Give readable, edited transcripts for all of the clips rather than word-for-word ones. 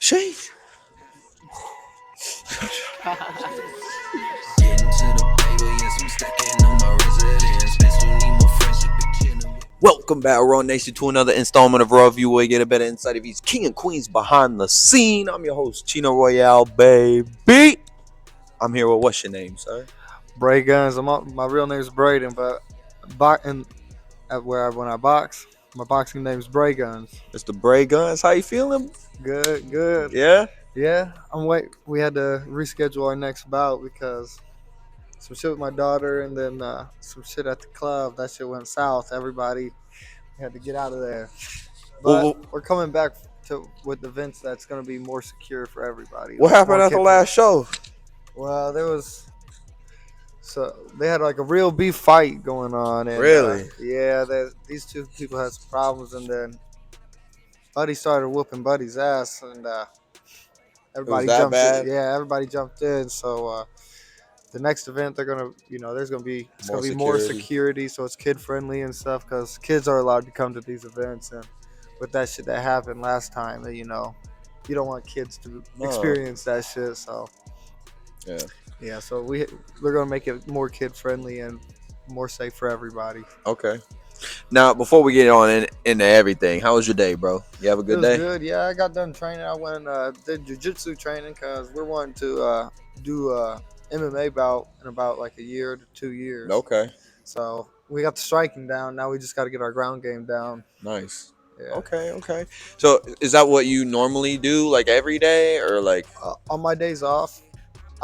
Sheesh. Welcome back, Raw Nation, to another installment of Raw View, where you get a better insight of each king and queens behind the scene. I'm your host, Cheno Royal, baby. I'm here with what's your name, sir? Bray Gunz. My real name's Braden, but when I box, my boxing name's Bray Gunz. Mr. Bray Gunz. How you feeling? Good. Yeah? Yeah, we had to reschedule our next bout because some shit with my daughter and then some shit at the club. That shit went south. Everybody had to get out of there. But we're coming back with events that's going to be more secure for everybody. What happened at the last show? Well, So they had like a real beef fight going on, and Really? these two people had some problems, and then Buddy started whooping Buddy's ass, and It was that bad? everybody jumped in. So the next event, there's gonna be more security, so it's kid friendly and stuff, because kids are allowed to come to these events, and with that shit that happened last time, you don't want kids to experience that shit. So yeah, so we're gonna make it more kid friendly and more safe for everybody. Okay. Now, before we get on into everything, how was your day, bro? You have a good day? It was good. Yeah, I got done training. I went did jiu-jitsu training because we're wanting to do MMA bout in about like a year to 2 years. Okay. So we got the striking down. Now we just got to get our ground game down. Nice. Yeah. Okay. So is that what you normally do, like every day, or like? On my days off,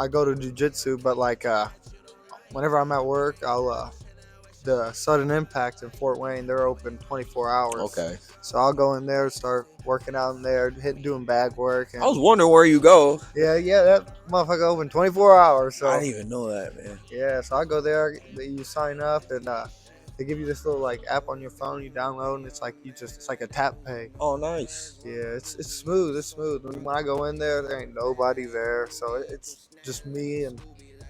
I go to jiu-jitsu, but like whenever I'm at work, I'll the Sudden Impact in Fort Wayne, they're open 24 hours. Okay. So I'll go in there, start working out in there, doing bag work. And I was wondering where you go. Yeah, that motherfucker open 24 hours. So I didn't even know that, man. Yeah, so I go there, you sign up, and they give you this little like app on your phone you download, and it's like a tap pay. Oh, nice. Yeah, it's smooth. It's smooth. When I go in there ain't nobody there, so it's just me and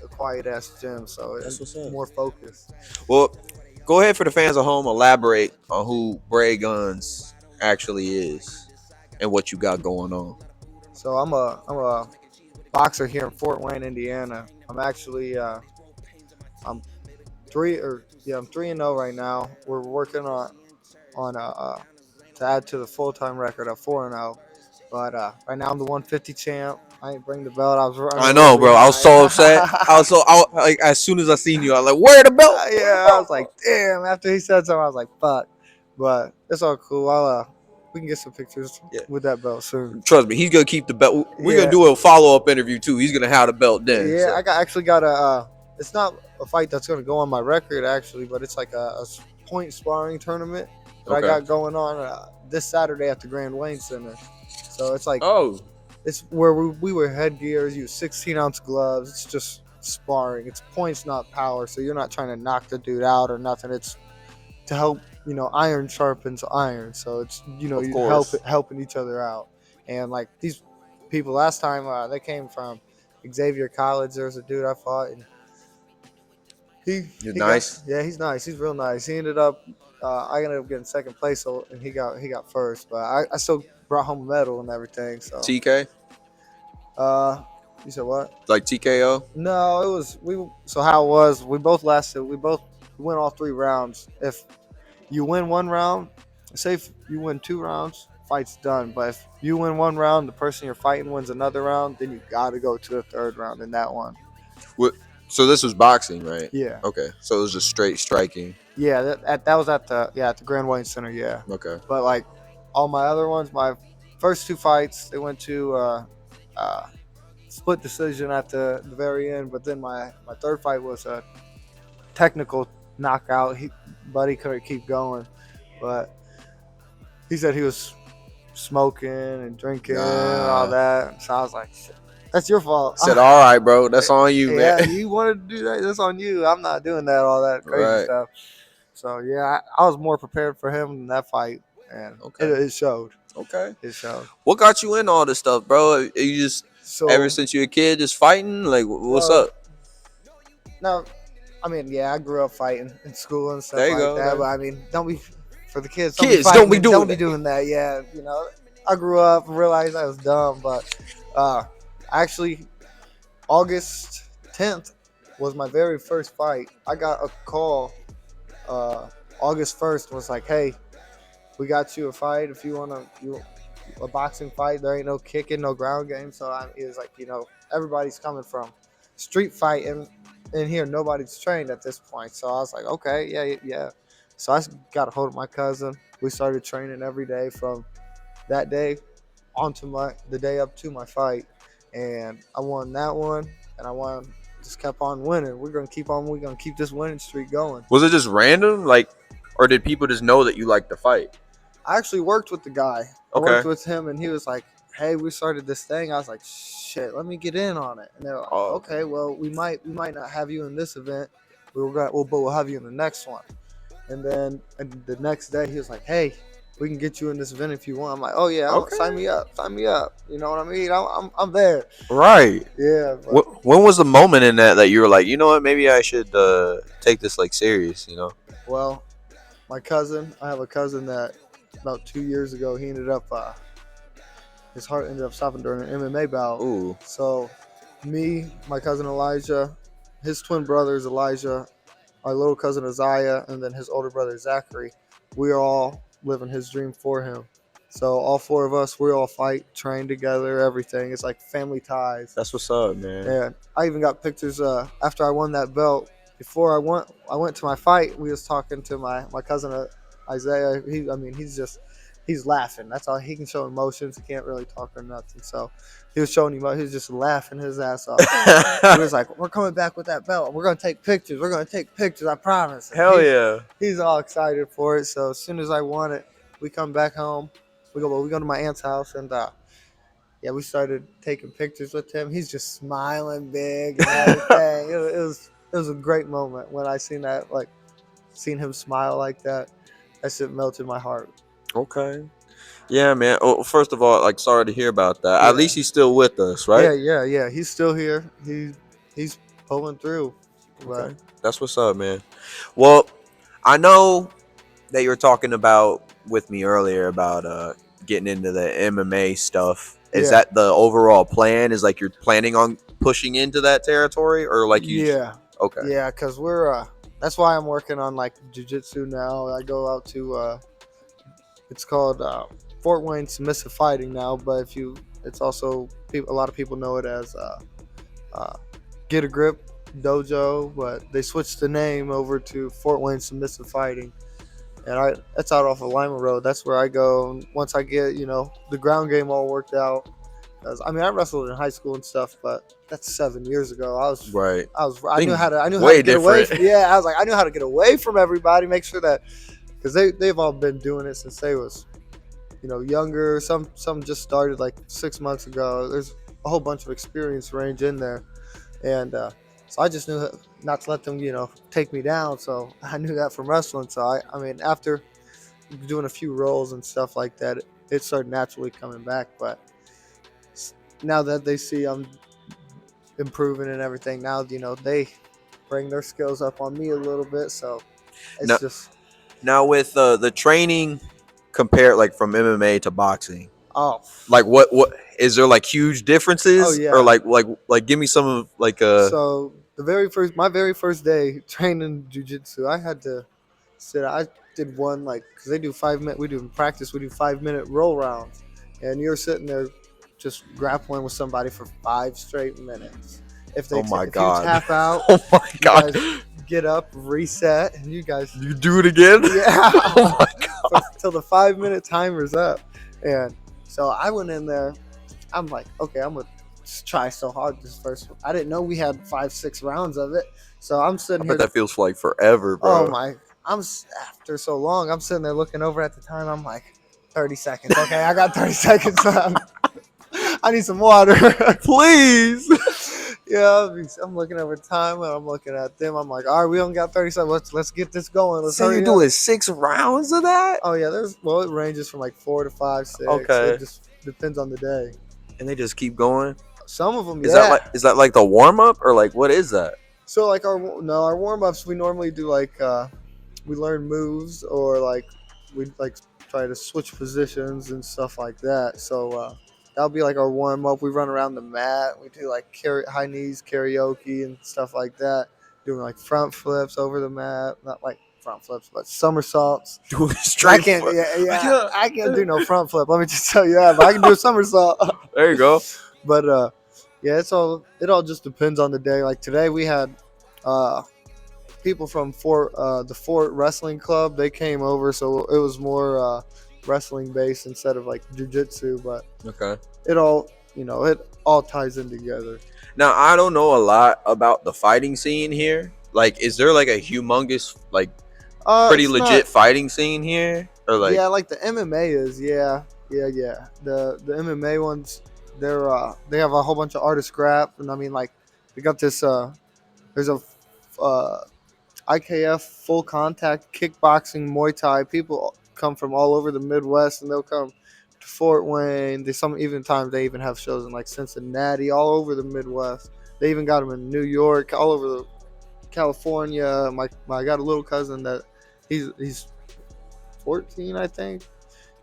a quiet ass gym, so it's more focused. Well, go ahead, for the fans at home, elaborate on who Bray Gunz actually is and what you got going on. So I'm a boxer here in Fort Wayne, Indiana. I'm actually I'm 3-0 right now. We're working on to add to the full-time record of 4-0. But right now I'm the 150 champ. I ain't bring the belt. I know, bro. I was so upset. Like, as soon as I seen you, I was like, "Where the belt?" I was like, "Damn!" After he said something, I was like, "Fuck!" But it's all cool. We can get some pictures with that belt soon. Trust me, he's gonna keep the belt. We're gonna do a follow-up interview too. He's gonna have the belt then. Yeah, so. I actually got a. It's not a fight that's gonna go on my record actually, but it's like a point sparring tournament that I got going on this Saturday at the Grand Wayne Center. So it's like it's where we wear headgears, use 16-ounce gloves. It's just sparring. It's points, not power. So you're not trying to knock the dude out or nothing. It's to help. Iron sharpens iron. So it's helping each other out. And like these people last time, they came from Xavier College. There was a dude I fought, and he's nice. He's nice. He's real nice. He ended up. I ended up getting second place, and he got first. But I still brought home a medal and everything. So TK. You said what? Like TKO? No, it was So how it was? We both went all 3 rounds. If you win 1 round, say if you win 2 rounds, fight's done. But if you win 1 round, the person you're fighting wins another round, then you got to go to the 3rd round in that one. What? So this was boxing, right? Yeah. Okay. So it was just straight striking. Yeah, that was at the Grand Wayne Center. Yeah. Okay. But like all my other ones, my first 2 fights, they went to split decision at the very end. But then my 3rd fight was a technical knockout. Buddy couldn't keep going, but he said he was smoking and drinking and all that. So I was like, "That's your fault." I said, "All right, bro, that's on you, man." Yeah, you wanted to do that. That's on you. I'm not doing that. All that crazy stuff. So yeah, I was more prepared for him in that fight, and it showed. Okay, it showed. What got you in all this stuff, bro? You just ever since you were a kid, just fighting? Like, what's up? No. I mean, yeah, I grew up fighting in school and stuff like that. But I mean, don't be for the kids. Don't be doing that. Yeah, I grew up and realized I was dumb, but actually, August 10th was my very first fight. I got a call. August 1st was like, hey, we got you a fight if you want a boxing fight. There ain't no kicking, no ground game. So it was like, everybody's coming from street fighting in here. Nobody's trained at this point. So I was like, okay, yeah. So I got a hold of my cousin. We started training every day from that day onto the day up to my fight. And I won that one, and I won. Just kept on winning. We're gonna keep this winning streak going. Was it just random, like, or did people just know that you liked to fight? I actually worked with the guy. I Okay. worked with him, and he was like, hey, we started this thing. I was like, shit, let me get in on it. And they're like, okay, well, we might not have you in this event, but we'll have you in the next one. And then the next day, he was like, hey, we can get you in this event if you want. I'm like, oh yeah, Okay. sign me up. You know what I mean? I'm there. Right. Yeah. When was the moment in that you were like, you know what, maybe I should take this like serious, you know? Well, I have a cousin that about 2 years ago, he ended up his heart ended up stopping during an MMA bout. Ooh. So me, my cousin Elijah, his twin brothers Elijah, our little cousin Isaiah, and then his older brother Zachary, we are all living his dream for him. So all four of us, we all fight, train together, everything. It's like family ties. That's what's up, man. And I even got pictures after I won that belt. Before I went to my fight, we was talking to my cousin Isaiah. He's laughing. That's all. He can show emotions. He can't really talk or nothing. So he was showing he was just laughing his ass off. He was like, we're coming back with that belt. We're going to take pictures. I promise. Hell yeah. He's all excited for it. So as soon as I won it, we come back home. We go to my aunt's house, and we started taking pictures with him. He's just smiling big and everything. It was a great moment when I seen him smile like that. That shit melted my heart. Okay. Yeah, man. Oh, first of all, like, sorry to hear about that. Yeah. At least he's still with us, right? Yeah. He's still here. He's pulling through. Okay. That's what's up, man. Well, I know that you were talking about with me earlier about getting into the MMA stuff. Is that the overall plan? Is like you're planning on pushing into that territory, or like you? Yeah. Okay. Yeah, because we're that's why I'm working on like jiu-jitsu now. I go out to it's called Fort Wayne Submissive Fighting now, but it's also a lot of people know it as Get a Grip Dojo, but they switched the name over to Fort Wayne Submissive Fighting, and that's out off of Lima Road. That's where I go. And once I get the ground game all worked out, because I wrestled in high school and stuff, but that's 7 years ago. I knew how to get away. I knew how to get away from everybody. Make sure that because they've all been doing it since they was younger. Some just started like 6 months ago. There's a whole bunch of experience range in there, and so I just knew not to let them take me down. So I knew that from wrestling. So after doing a few roles and stuff like that, it started naturally coming back. But now that they see I'm improving and everything, now they bring their skills up on me a little bit. So it's now with the training compared like from MMA to boxing. Oh, like what is there like huge differences? Oh, yeah. Or like give me some of like So my very first day training jiu-jitsu, I had to sit. I did one because they do 5 minute. We do in practice. We do 5 minute roll rounds, and you're sitting there just grappling with somebody for 5 straight minutes. If you tap out, oh my god, you guys get up, reset, and you do it again. Yeah. Oh my god. Till the 5 minute timer's up, and so I went in there. I'm like, okay, I'm gonna try so hard this first one. I didn't know we had 5-6 rounds of it, so I'm sitting here. That feels like forever, bro. Oh my! After so long, I'm sitting there looking over at the time. I'm like, 30 seconds. Okay, I got 30 seconds left. I need some water, please. Yeah, I'm looking over time and I'm looking at them. I'm like, all right, we only got 30 seconds. Let's get this going. So you're doing 6 rounds of that? Oh yeah, it ranges from like 4 to 5, 6. Okay. It just depends on the day. And they just keep going. Some of them, is that like the warm up or like what is that? So like our warm ups, we normally do like we learn moves or like we like try to switch positions and stuff like that. So that'll be like our warm up. We run around the mat. We do like high knees karaoke and stuff like that. Doing like front flips over the mat, not like front flips, but somersaults. Doing I straight. can't, I can't do no front flip. Let me just tell you that, but I can do a somersault. There you go. But yeah, it all just depends on the day. Like today, we had people from the Fort Wrestling Club. They came over, so it was more wrestling based instead of like jujitsu. But Okay. it all ties in together. Now I don't know a lot about the fighting scene here. Like, is there like a humongous, like, pretty It's legit not, fighting scene here, or like? yeah, like the MMA is, yeah. The MMA ones, they have a whole bunch of artist scrap, and I mean like they got this. There's a uh, IKF full contact kickboxing Muay Thai. People come from all over the Midwest, and they'll come to Fort Wayne. They even have shows in like Cincinnati, all over the Midwest. They even got them in New York, all over California. I got a little cousin that he's 14, I think.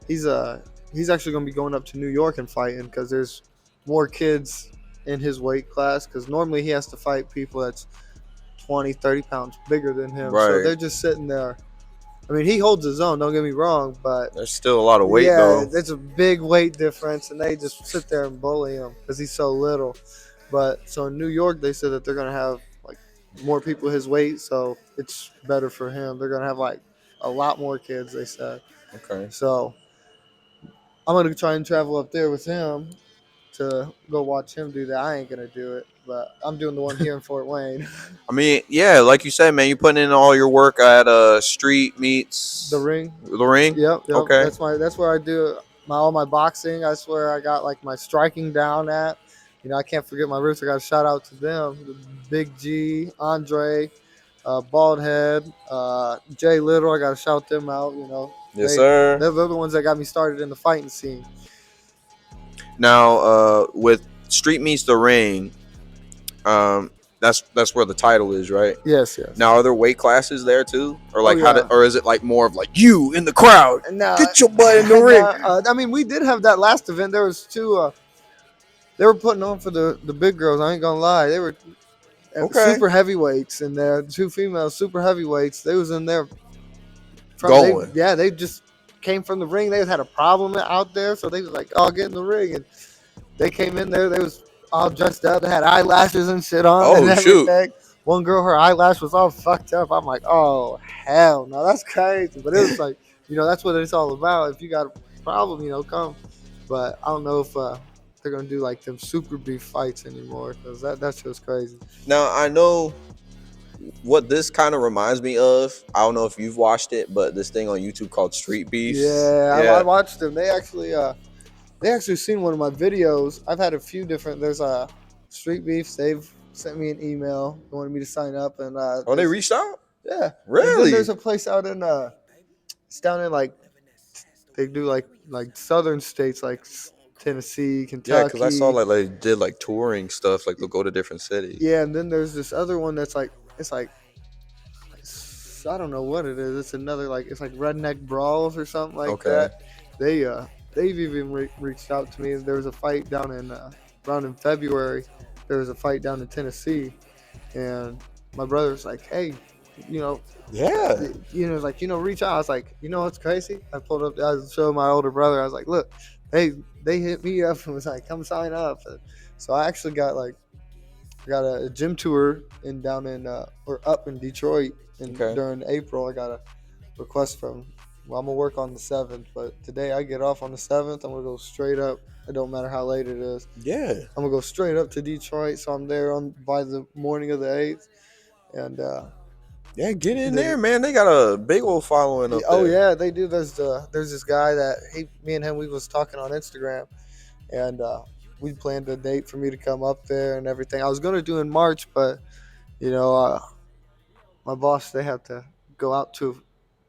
He's actually going to be going up to New York and fighting because there's more kids in his weight class. Because normally he has to fight people that's 20, 30 pounds bigger than him. Right. So they're just sitting there. I mean, he holds his own, don't get me wrong, but There's still a lot of weight, yeah, though. there's a big weight difference, and they just sit there and bully him because he's so little. But so in New York, they said that they're going to have like more people his weight, so it's better for him. They're going to have like a lot more kids, they said. Okay. So I'm going to try and travel up there with him to go watch him do that. I ain't going to do it, but I'm doing the one here in Fort Wayne. I mean, yeah, like you said, man, you putting in all your work at Street Meets The ring. The ring. Yep. Okay. That's where I do all my boxing. That's where I got like my striking down at. You know, I can't forget my roots. I got to shout out to them. Big G, Andre, Bald Head, Jay Little. I got to shout them out. You know, Yes, sir. They're the ones that got me started in the fighting scene. Now, with Street Meets The Ring, that's where the title is, right? Yes. Now, are there weight classes there too, or like yeah. or is it like more of like you in the crowd? No, Get your butt in the ring. I mean, we did have that last event. There was two. They were putting on for the big girls. I ain't gonna lie. They were super heavyweights in there. Two female super heavyweights. They was in there. They just came from the ring. They had a problem out there, so they was like, "Oh, get in the ring." And they came in there. They was all dressed up. They had eyelashes and shit on. Oh, and everything. shoot. One girl, her eyelash was all fucked up. I'm like, "Oh hell no, that's crazy." But it was like, that's what it's all about. If you got a problem, come. But I don't know if they're gonna do like them super beef fights anymore because that's just crazy. Now, I know what this kind of reminds me of. I don't know if you've watched it, but this thing on YouTube called Street Beefs. Yeah. I watched them. They actually seen one of my videos. I've had a few different. There's Street Beefs. They've sent me an email. They wanted me to sign up, and they reached out. Yeah, really. And then there's a place out in it's down in like they do like southern states like Tennessee, Kentucky. Yeah, because I saw like they did like touring stuff. Like they'll go to different cities. Yeah, and then there's this other one that's like it's like I don't know what it is. It's another it's like Redneck Brawls or something like that. They've even reached out to me. There was a fight down in around in February. There was a fight down in Tennessee, and my brother's like, "Hey, yeah, reach out." I was like, what's crazy? I pulled up. I showed my older brother. I was like, "Look, they hit me up and was like, come sign up." And so I actually got a gym tour up in Detroit, and during April I got a request from. Well, I'm gonna work on the 7th, but today I get off on the 7th. I'm gonna go straight up. It don't matter how late it is. Yeah. I'm gonna go straight up to Detroit, so I'm there by the morning of the 8th, and yeah, get in there, man. They got a big old following up there. Oh yeah, they do. There's this guy that me and him we was talking on Instagram, and we planned a date for me to come up there and everything. I was gonna do in March, but my boss they have to go out to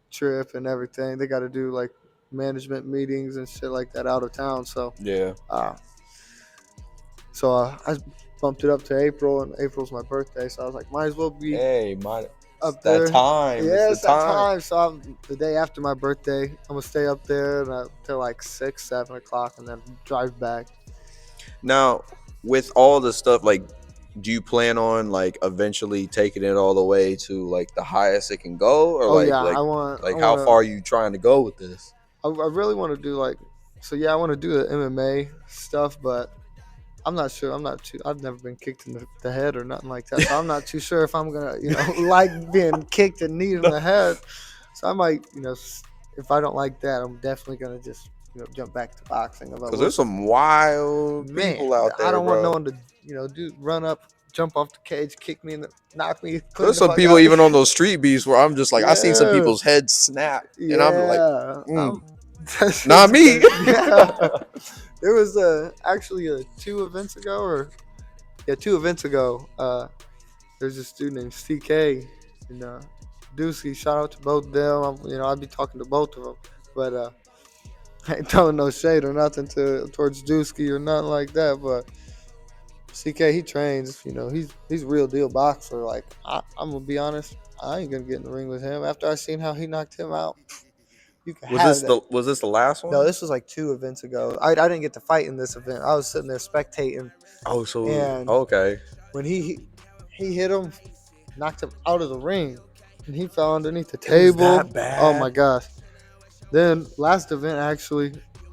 trip and everything. They got to do like management meetings and shit like that out of town. So yeah. I bumped it up to April, and April's my birthday, so I was like, might as well be. Hey, up That there. time. It's Yeah, the it's that time. time. So the day after my birthday, I'm gonna stay up there till like 6, 7 o'clock, and then drive back. Now, with all the stuff, like, do you plan on like eventually taking it all the way to like the highest it can go, or Oh like yeah, like I like how want far are you trying to go with this? I really want to do like, so yeah, I want to do the MMA stuff, but I'm not sure. I'm not too. I've never been kicked in the head or nothing like that, so I'm not too sure if I'm gonna, like being kicked and kneed in the head. So I might, if I don't like that, I'm definitely gonna just, jump back to boxing. I'm like, Because there's listen, some wild man, people out I there, don't want no bro. one to, run up, jump off the cage, kick me, and knock me clean There's the some fuck people out. even on those street beats where I'm just like, I seen some Yeah, people's heads snap, and I'm like, yeah. mm, That not shit's me. crazy. Yeah. There was actually 2 events ago, or yeah, 2 events ago. There's a student named CK and Dusky. Shout out to both of them. I'd be talking to both of them, but I ain't throwing no shade or nothing towards Dusky or nothing like that. But CK, he trains. He's a real deal boxer. Like I'm gonna be honest, I ain't gonna get in the ring with him after I seen how he knocked him out. You can have that. Was this the last No, one? this was like 2 events ago. I didn't get to fight in this event. I was sitting there spectating, Oh, so and okay. when he hit him, knocked him out of the ring, and he fell underneath the It was table. that Oh my bad. gosh! Then last event actually,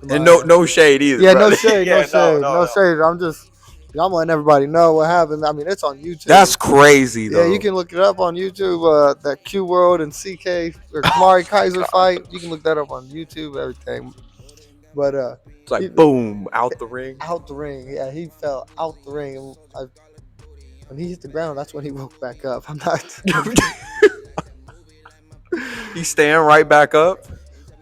And my no shade either, yeah, no brother. shade, no Yeah, no, shade, no, no no. shade. I'm letting everybody know what happened. I mean, it's on YouTube. That's crazy Yeah, you though. can look it up on YouTube. That Q World and CK or Kamari Kaiser fight. You can look that up on YouTube. Everything, but It's he, like boom out the ring. out the ring. Yeah, he fell out the ring. When he hit the ground, that's when he woke back up. I'm not. He stand right back up.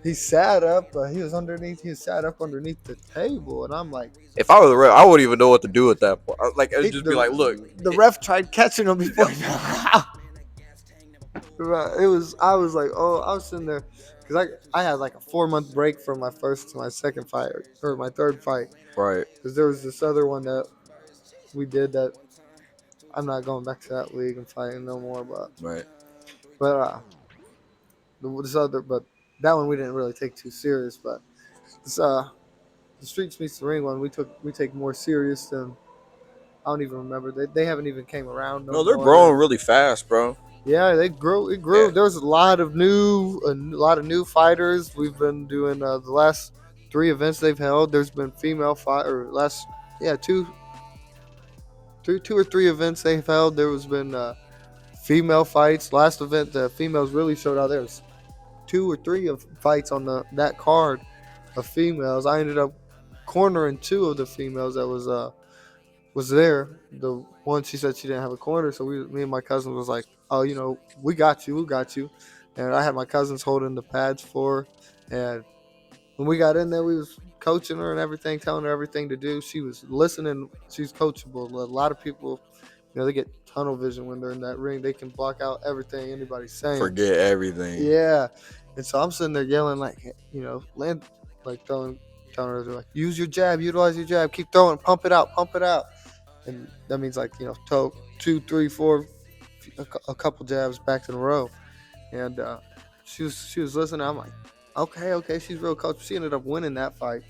He sat up. He was underneath. He sat up underneath the table, and I'm like, If I were the ref, I wouldn't even know what to do at that point. Like it'd just be like, look, the ref tried catching him before he fell out. It was. I was like, oh, I was sitting there because I had like a 4 month break from my first to my second fight or my third fight right, because there was this other one that we did that I'm not going back to that league and fighting no more. right. But this other, but that one we didn't really take too serious. But this the Streets Meets the Ring one we take more serious than, I don't even remember. They haven't even came around no No, they're more. growing really fast, bro. Yeah, they grew. It grew. Yeah. There's a lot of new fighters. We've been doing the last 3 events they've held. There's been female fight or last, yeah, two or three events they've held. There was been female fights. Last event the females really showed out. There was 2 or 3 of fights on that card of females. I ended up cornering 2 of the females that was there. The one, she said she didn't have a corner, so me and my cousin was like, oh, we got you, and I had my cousins holding the pads for her. And when we got in there, we was coaching her and everything, telling her everything to do. She was listening. She's coachable. A lot of people, they get tunnel vision when they're in that ring. They can block out everything anybody's saying. Forget everything. Yeah. And so I'm sitting there yelling like, land, like telling her like, use your jab, utilize your jab, keep throwing, pump it out. And that means like, toe 2, 3, 4, a couple jabs back in a row. And she was listening. I'm like, okay, she's real coach. She ended up winning that fight.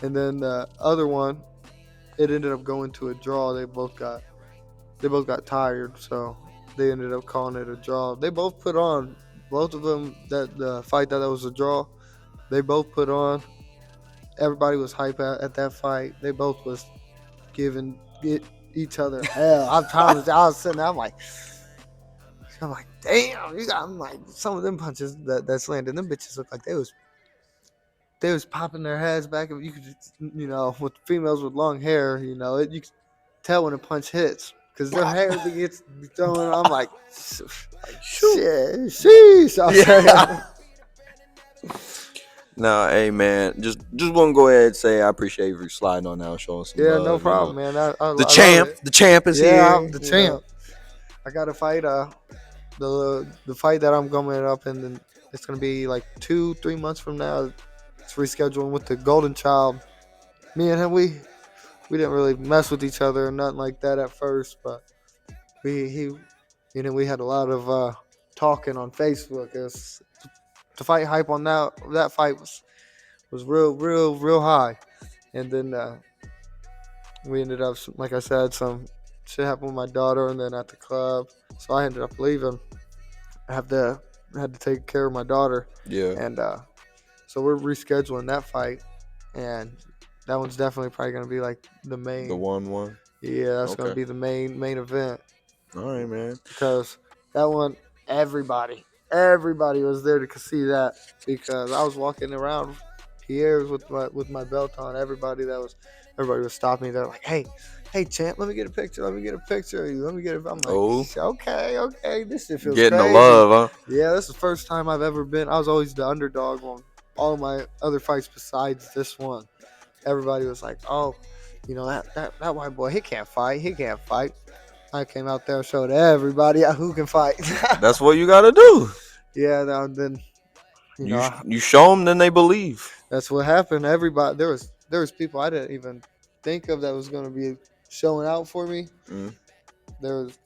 And then the other one, it ended up going to a draw. They both got tired, so they ended up calling it a draw. They both put on, both of them, that the fight that was a draw. They both put on. Everybody was hype at that fight. They both was giving each other hell. I was sitting there. I'm like, damn, I'm like, some of them punches that's landing, them bitches look like they was popping their heads back. You could, with females with long hair, you could tell when a punch hits because their hair gets throwing. I'm like, shit, sheesh. I'll Yeah. say. Nah, hey man, just want to go ahead and say I appreciate you sliding on out, showing some Yeah, love. no problem, man. I The love champ, it. the champ is Yeah, here. I'm the champ. I got to fight the fight that I'm coming up in, and it's gonna be like 2-3 months from now. It's rescheduling with the Golden Child. Me and him, we didn't really mess with each other or nothing like that at first, but we had a lot of talking on Facebook. It was the fight hype on that fight was real high, and then we ended up, like I said, some shit happened with my daughter, and then at the club, so I ended up leaving. I had to take care of my daughter, Yeah. and so we're rescheduling that fight, and that one's definitely probably gonna be like the main. The 1-1. Yeah, that's gonna Okay. be the main event All right, man. because that one, everybody was there to see that because I was walking around Pierre's with my belt on. Everybody was stopping me. They're like, hey, champ, let me get a picture. Let me get a picture of you. Let me get it. I'm like, Oh, okay, this shit feels getting the crazy. love, huh? Yeah, this is the first time I've ever been. I was always the underdog on all my other fights besides this one. Everybody was like, oh, that white boy, he can't fight. He can't fight. I came out there and showed everybody who can fight. That's what you gotta do. Yeah, then You show them, then they believe. that's what happened. Everybody, there was people I didn't even think of that was going to be showing out for me. Mm. There was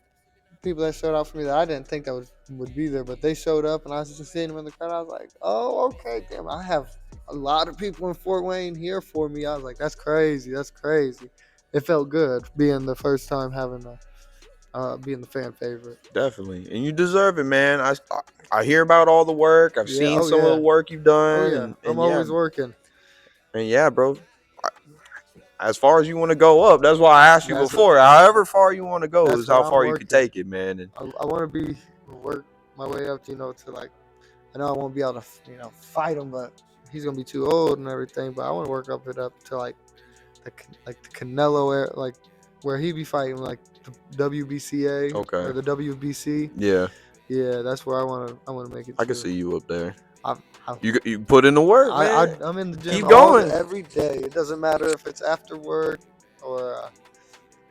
people that showed out for me that I didn't think that would be there, but they showed up, and I was just seeing them in the crowd. I was like, oh, okay, damn, I have a lot of people in Fort Wayne here for me. I was like, that's crazy. It felt good being the first time having being the fan favorite. Definitely, and you deserve it, man. I hear about all the work. I've seen some of the work you've done. Oh yeah, and I'm always working. And yeah, bro. As far as you want to go up, that's why I asked you before. However far you want to go is how far you can take it, man. And I want to work my way up, to like. I know I won't be able to, fight him, but he's gonna be too old and everything. But I want to work up to like the Canelo era, like where he be fighting, like the WBCA or the WBC. Yeah, that's where I want to make it. I can see you up there. I You put in the work, man. I'm in the gym. Keep going every day. It doesn't matter if it's after work or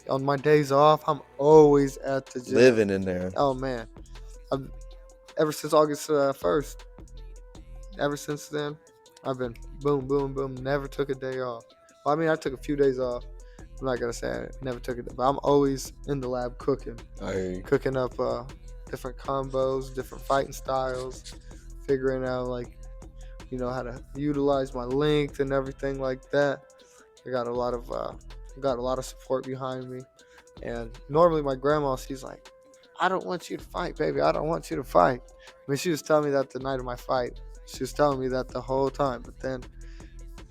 on my days off. I'm always at the gym. Living in there. Oh man, ever since August 1st. Ever since then, I've been boom, boom, boom. Never took a day off. Well, I mean, I took a few days off. I'm not gonna say I never took it, but I'm always in the lab cooking. I hear you. Cooking up different combos, different fighting styles, figuring out how to utilize my length and everything like that. I got a lot of support behind me, and normally my grandma, she's like, I don't want you to fight, baby. I don't want you to fight. I mean, she was telling me that the night of my fight. She was telling me that the whole time. But then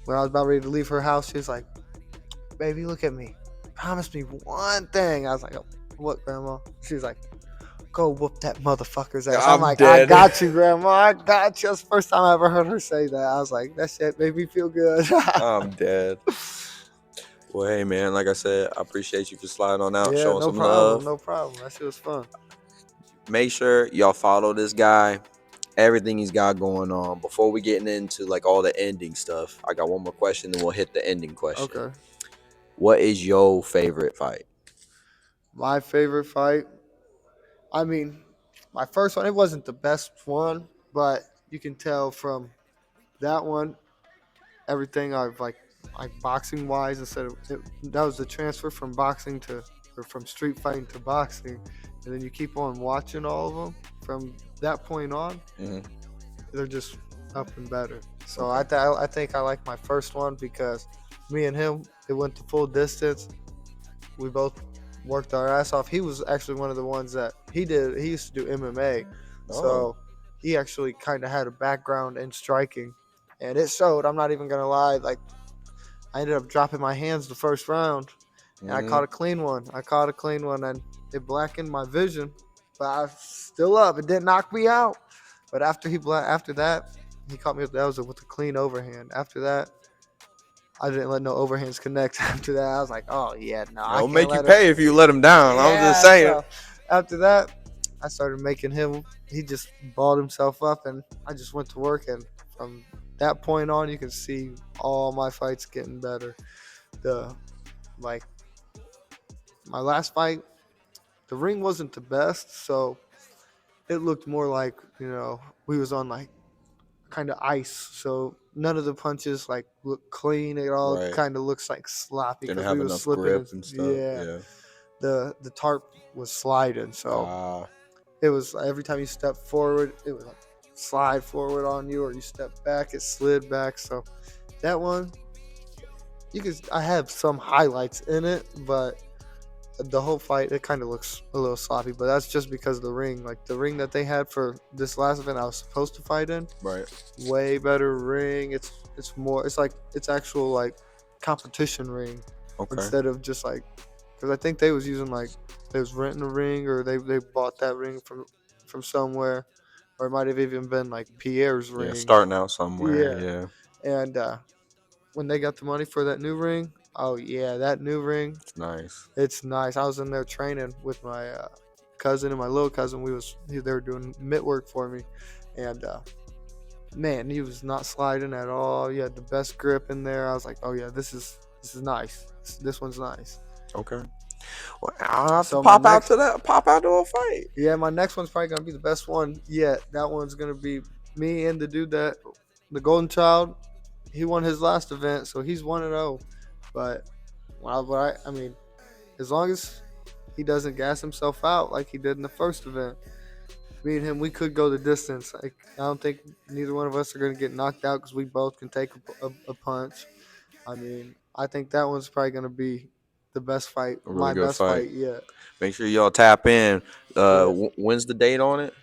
when I was about ready to leave her house, she was like, baby, look at me. Promise me one thing. I was like, oh, what, Grandma? She was like, go whoop that motherfucker's ass. I'm like, dead. I got you, Grandma. I got you. That's the first time I ever heard her say that. I was like, that shit made me feel good. I'm dead. Well, hey, man, like I said, I appreciate you for sliding on out, showing some love. No problem. That shit was fun. Make sure y'all follow this guy, everything he's got going on. Before we getting into like all the ending stuff, I got one more question, then we'll hit the ending question. Okay. What is your favorite fight? My favorite fight? I mean, my first one, it wasn't the best one, but you can tell from that one, everything I've like boxing wise, that was the transfer from from street fighting to boxing, and then you keep on watching all of them from that point on. Mm-hmm. They're just up and better. So okay. I think I like my first one because me and him, it went the full distance. We both worked our ass off. He was actually one of the ones that he used to do MMA. So he actually kind of had a background in striking, and it showed. I'm not even gonna lie. Like, I ended up dropping my hands the first round, and I caught a clean one. And it blackened my vision, but I was still up. It didn't knock me out. But after that, he caught me with a clean overhand. After that, I didn't let no overhands connect. After that, I was like, oh yeah, no. I'll make you pay if you let him down. Yeah, I'm just saying. So after that, I started making him. He just balled himself up, and I just went to work. And from that point on, you can see all my fights getting better. My last fight, the ring wasn't the best, so it looked more like, we was on like kind of ice, so none of the punches like look clean. It all kind of looks like sloppy because we was slipping grip and stuff. Yeah. The tarp was sliding, so it was every time you step forward, it would like slide forward on you, or you step back, it slid back. So that one, I have some highlights in it, but the whole fight, it kind of looks a little sloppy. But that's just because of the ring. Like the ring that they had for this last event I was supposed to fight in, Right. way better ring. It's more. It's like it's actual like competition ring Okay. instead of just like, because I think they was using like they was renting a ring, or they bought that ring from somewhere, or it might have even been like Pierre's Yeah, ring. starting out somewhere. Yeah, Yeah, and when they got the money for that new ring, oh yeah, that new ring, it's nice. it's nice. I was in there training with my cousin and my little cousin. They were doing mitt work for me, and man, he was not sliding at all. He had the best grip in there. I was like, oh yeah, this is nice. This one's nice. Okay. Well, I'll have to So my next, pop out to a fight. yeah, my next one's probably gonna be the best one yet. That one's gonna be me and the dude the Golden Child. He won his last event, so he's 1-0. But I mean, as long as he doesn't gas himself out like he did in the first event, me and him, we could go the distance. Like, I don't think neither one of us are going to get knocked out because we both can take a punch. I mean, I think that one's probably going to be the best fight, A really my good best fight. fight yet. Make sure y'all tap in. Yeah. When's the date on it?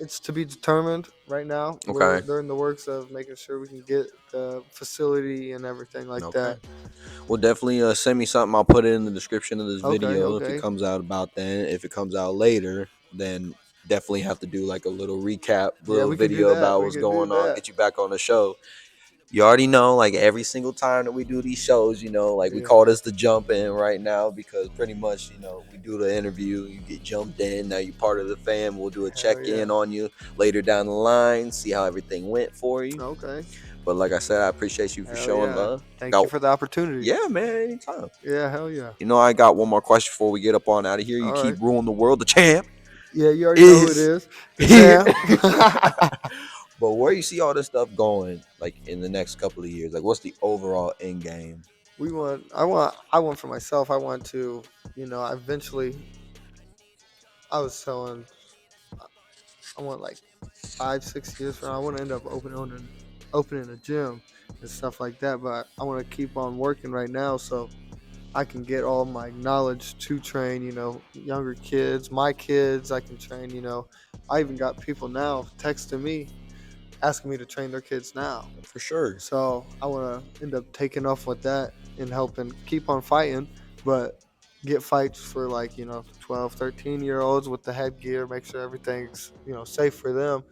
It's to be determined right now. Okay. They're in the works of making sure we can get the facility and everything like Okay. that. Well, definitely send me something. I'll put it in the description of this Okay, video if okay. it comes out about then. If it comes out later, then definitely have to do like a little recap, Yeah, little we could do video that. about We what's could do going on, that. get you back on the show. You already know, like every single time that we do these shows, like we Yeah. call this the jump in right now because pretty much, we do the interview, you get jumped in, now you're part of the fam. We'll do a Hell check in yeah. on you later down the line, see how everything went for you. Okay. But like I said, I appreciate you for Hell showing yeah. love. Thank you for the opportunity. Yeah, man, anytime. Yeah, hell yeah. I got one more question before we get up on out of here. You All keep right. ruling the world. The champ Yeah, you already know who it is is. The here. champ. But where you see all this stuff going, like in the next couple of years, like what's the overall end game? I want for myself. I want to, eventually. I was telling, I want like 5, 6 years from now. I want to end up opening a gym and stuff like that. But I want to keep on working right now so I can get all my knowledge to train. Younger kids, my kids. I can train. I even got people now texting me asking me to train their kids now. For sure. So I want to end up taking off with that and helping keep on fighting, but get fights for like 12, 13-year-olds with the headgear, make sure everything's safe for them.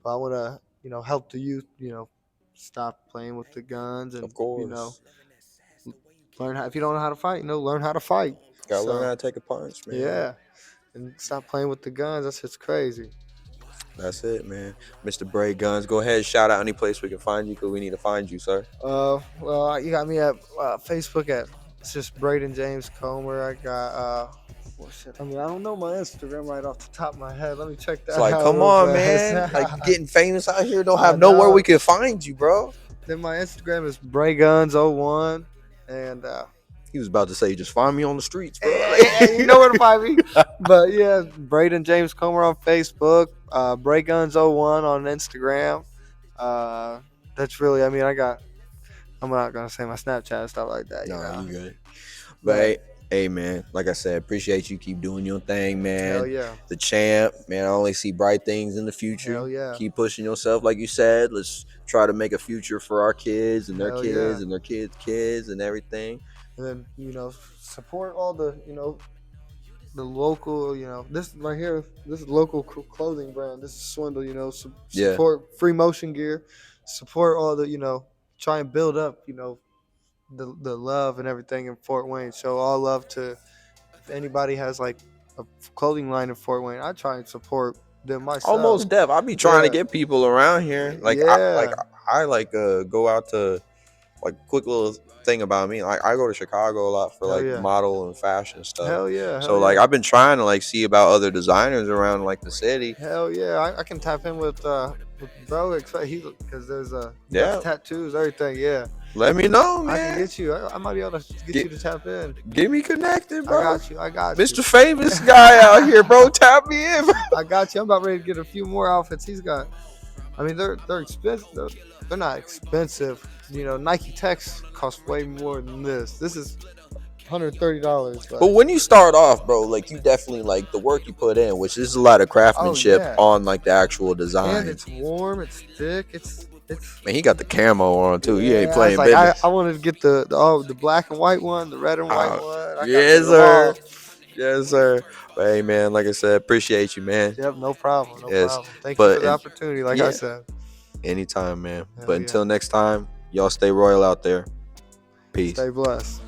But I want to help the youth stop playing with the guns, and Of course. learn how. If you don't know how to fight, learn how to fight. Gotta learn So how to take a punch, man. yeah, and stop playing with the guns. That's just crazy. That's it, man. Mr. Bray Gunz, go ahead, shout out any place we can find you because we need to find you, sir. Well, you got me at Facebook at it's just Braden James Comer. I got well, shit. I mean, I don't know my Instagram right off the top of my head. Let me check that. It's like, out come real on, fast. man. Like getting famous out here, don't I have nowhere know. we can find you, bro. Then my Instagram is BrayGuns01, and He was about to say, just find me on the streets, bro. you know where to find me. But yeah, Braden James Comer on Facebook, BrayGuns01 on Instagram. That's really, I mean, I'm not gonna say my Snapchat and stuff like that. No, you good. But hey, man, like I said, appreciate you. Keep doing your thing, man. Hell yeah. The champ, man. I only see bright things in the future. Hell yeah. Keep pushing yourself, like you said. Let's try to make a future for our kids and their Hell kids yeah. and their kids and everything. And then support all the the local this right here, this is local clothing brand. This is Swindle. Support Free Motion Gear. Support all the try and build up the love and everything in Fort Wayne. Show all love to, if anybody has like a clothing line in Fort Wayne, I try and support them myself. Almost deaf. I be trying to get people around here. Like I go out to like quick little thing about me. Like I go to Chicago a lot for like model and fashion stuff. Hell yeah. So like I've been trying to like see about other designers around like the city. Hell yeah. I can tap in with bro because there's tattoos, everything. Yeah. Let me know, I can man. get you. I might be able to get you to tap in. Get me connected, bro. I got you. Mr. Famous guy out here, bro. Tap me in, bro. I got you. I'm about ready to get a few more outfits he's got. I mean, they're expensive. They're not expensive. You know, Nike Techs cost way more than this. This is $130. But when you start off, bro, like you definitely like the work you put in, which is a lot of craftsmanship on like the actual design. And it's warm. It's thick. It's. Man, he got the camo on too. He ain't Yeah, playing like, business. I wanted to get the black and white one, the red and white one. Yes, sir. Yes, sir. But hey, man, like I said, appreciate you, man. Yep, no problem. No Yes. problem. Thank you But for the opportunity. Like I said, anytime, man. Hell But yeah. until next time, y'all stay royal out there. Peace. Stay blessed.